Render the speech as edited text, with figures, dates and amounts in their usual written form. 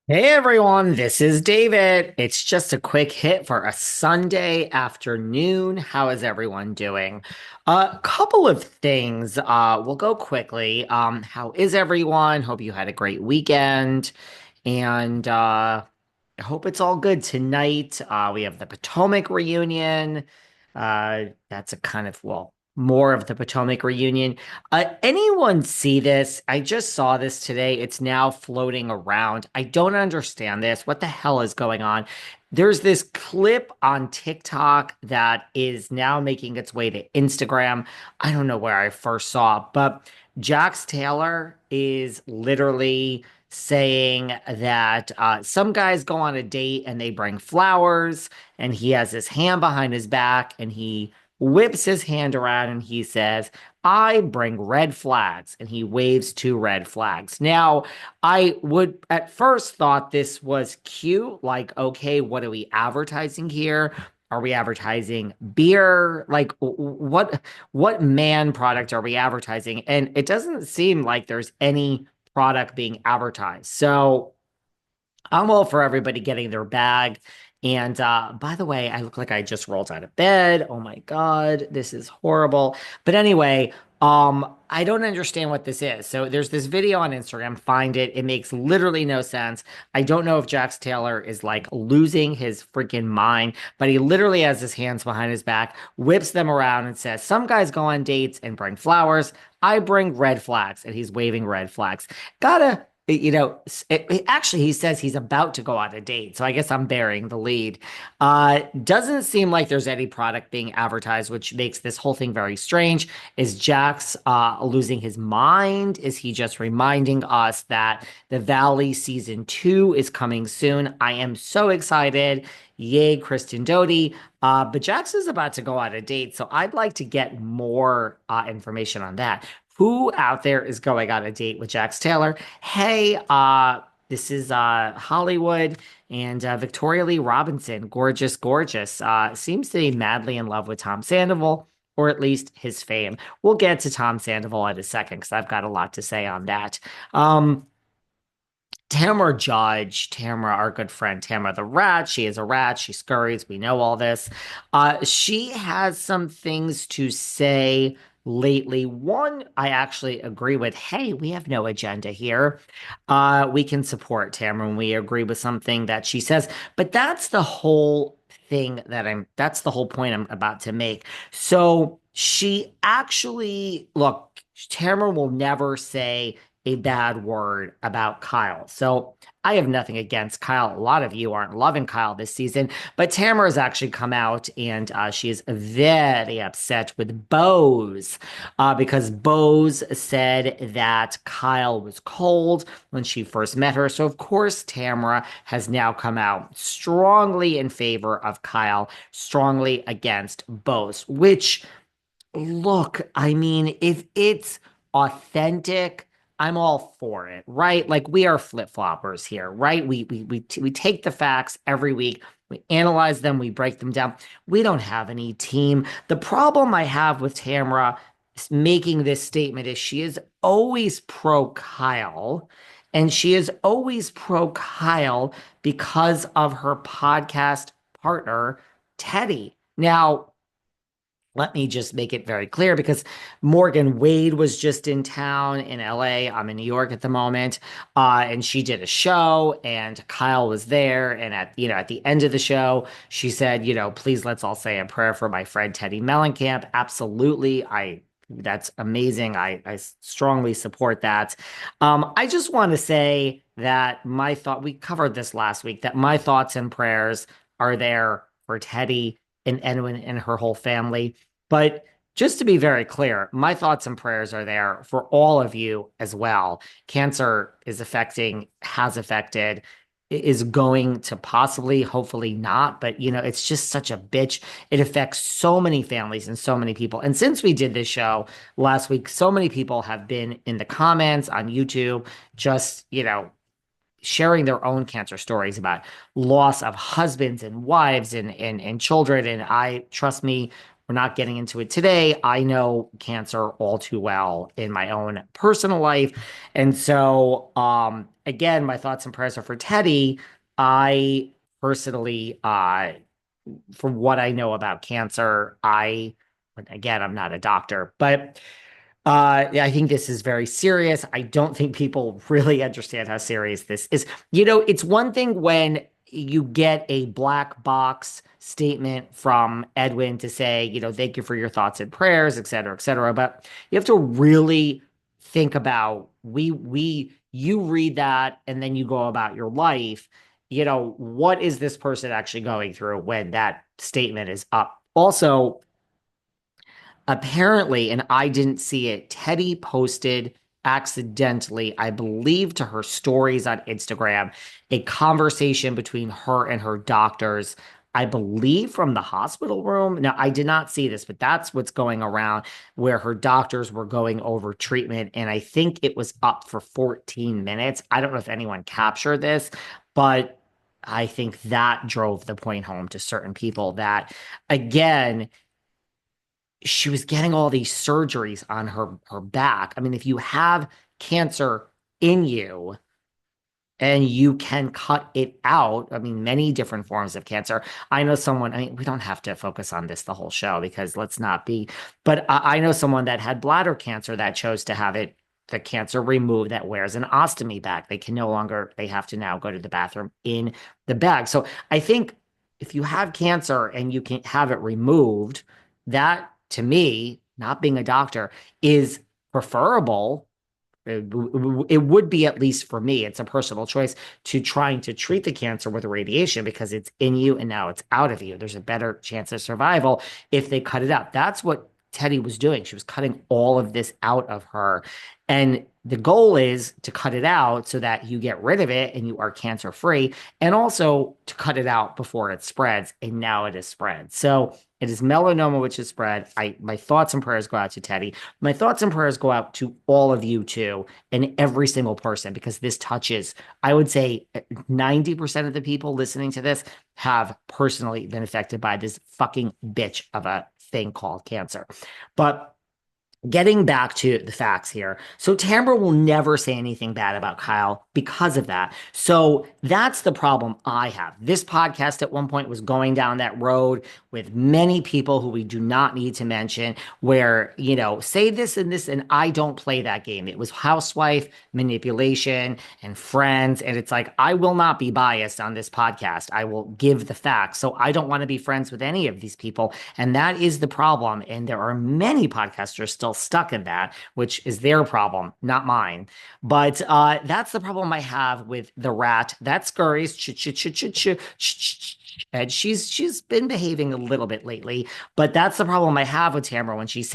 Hey everyone, this is David. It's just a quick hit for a Sunday afternoon. How is everyone doing? A couple of things. We'll go quickly. How is everyone? Hope you had a great weekend. And I hope it's all good tonight. We have the Potomac reunion. That's a kind of, well, more of the Potomac reunion. Anyone see this? I just saw this today. It's now floating around. I don't understand this. What the hell is going on? There's this clip on TikTok that is now making its way to Instagram. I don't know where I first saw it, but Jax Taylor is literally saying that some guys go on a date and they bring flowers, and he has his hand behind his back and he whips his hand around and he says, I bring red flags, and he waves two red flags. Now, I would at first thought this was cute, like, okay, what are we advertising here? Are we advertising beer? Like, what man product are we advertising? And it doesn't seem like there's any product being advertised. So I'm all for everybody getting their bag. And by the way, I look like I just rolled out of bed. Oh my God, this is horrible. But anyway, I don't understand what this is. So there's this video on Instagram, find it. It makes literally no sense. I don't know if Jax Taylor is like losing his freaking mind, but he literally has his hands behind his back, whips them around and says, some guys go on dates and bring flowers. I bring red flags, and he's waving red flags. Gotta actually, he says he's about to go on a date, so I guess I'm bearing the lead. Doesn't seem like there's any product being advertised, which makes this whole thing very strange. Is Jax losing his mind? Is he just reminding us that the Valley season 2 is coming soon? I am so excited. Yay, Kristen Doty. But Jax is about to go on a date, so I'd like to get more information on that. Who out there is going on a date with Jax Taylor? Hey, this is Hollywood, and Victoria Lee Robinson, gorgeous, gorgeous, seems to be madly in love with Tom Sandoval, or at least his fame. We'll get to Tom Sandoval in a second because I've got a lot to say on that. Um, Tamra Judge, Tamra, our good friend Tamra the rat. She is a rat. She scurries. We know all this. She has some things to say lately. One, I actually agree with. Hey, we have no agenda here. We can support Tamra when we agree with something that she says. But that's the whole thing that's the whole point I'm about to make. So she actually, look, Tamra will never say a bad word about Kyle. So I have nothing against Kyle. A lot of you aren't loving Kyle this season, but Tamara has actually come out and she is very upset with Bose because Bose said that Kyle was cold when she first met her. So, of course, Tamara has now come out strongly in favor of Kyle, strongly against Bose, which, look, I mean, if it's authentic, I'm all for it, right? Like we are flip-floppers here, right? We take the facts every week, we analyze them, we break them down. We don't have any team. The problem I have with Tamra making this statement is she is always pro Kyle, and she is always pro Kyle because of her podcast partner, Teddy. Now, let me just make it very clear because Morgan Wade was just in town in LA. I'm in New York at the moment. And she did a show and Kyle was there. And at the end of the show, she said, please let's all say a prayer for my friend Teddy Mellencamp. Absolutely. That's amazing. I strongly support that. I just want to say that we covered this last week, that my thoughts and prayers are there for Teddy and Edwin and her whole family. But just to be very clear, my thoughts and prayers are there for all of you as well. Cancer has affected, is going to possibly, hopefully not, but it's just such a bitch. It affects so many families and so many people. And since we did this show last week, so many people have been in the comments on YouTube, just, sharing their own cancer stories about loss of husbands and wives and children. And trust me, We're not getting into it today. I know cancer all too well in my own personal life. And so, again, my thoughts and prayers are for Teddy. I personally, from what I know about cancer, again, I'm not a doctor, but yeah, I think this is very serious. I don't think people really understand how serious this is. It's one thing when you get a black box statement from Edwin to say, thank you for your thoughts and prayers, et cetera, et cetera. But you have to really think about you read that and then you go about your life. What is this person actually going through when that statement is up? Also, apparently, and I didn't see it, Teddy posted accidentally, I believe, to her stories on Instagram, a conversation between her and her doctors, I believe from the hospital room. Now, I did not see this, but that's what's going around where her doctors were going over treatment. And I think it was up for 14 minutes. I don't know if anyone captured this, but I think that drove the point home to certain people that, again, she was getting all these surgeries on her back. I mean, if you have cancer in you and you can cut it out, I mean, many different forms of cancer. I know someone, I mean, we don't have to focus on this the whole show because let's not be, but I know someone that had bladder cancer that chose to have the cancer removed, that wears an ostomy bag. They can no longer, they have to now go to the bathroom in the bag. So I think if you have cancer and you can have it removed, that to me, not being a doctor, is preferable. It would be, at least for me, it's a personal choice, to trying to treat the cancer with radiation because it's in you and now it's out of you. There's a better chance of survival if they cut it out. That's what Teddy was doing. She was cutting all of this out of her. And the goal is to cut it out so that you get rid of it and you are cancer free, and also to cut it out before it spreads. And now it is spread. So it is melanoma which is spread. My thoughts and prayers go out to Teddy. My thoughts and prayers go out to all of you too, and every single person, because this touches, I would say, 90% of the people listening to this have personally been affected by this fucking bitch of a thing called cancer. But getting back to the facts here. So Tamra will never say anything bad about Kyle because of that. So that's the problem I have. This podcast at one point was going down that road with many people who we do not need to mention, where, say this and this, and I don't play that game. It was housewife manipulation and friends. And it's like, I will not be biased on this podcast. I will give the facts. So I don't want to be friends with any of these people. And that is the problem. And there are many podcasters still stuck in that, which is their problem, not mine. But that's the problem I have with the rat. That scurries, and she's been behaving a little bit lately. But that's the problem I have with Tamara when she says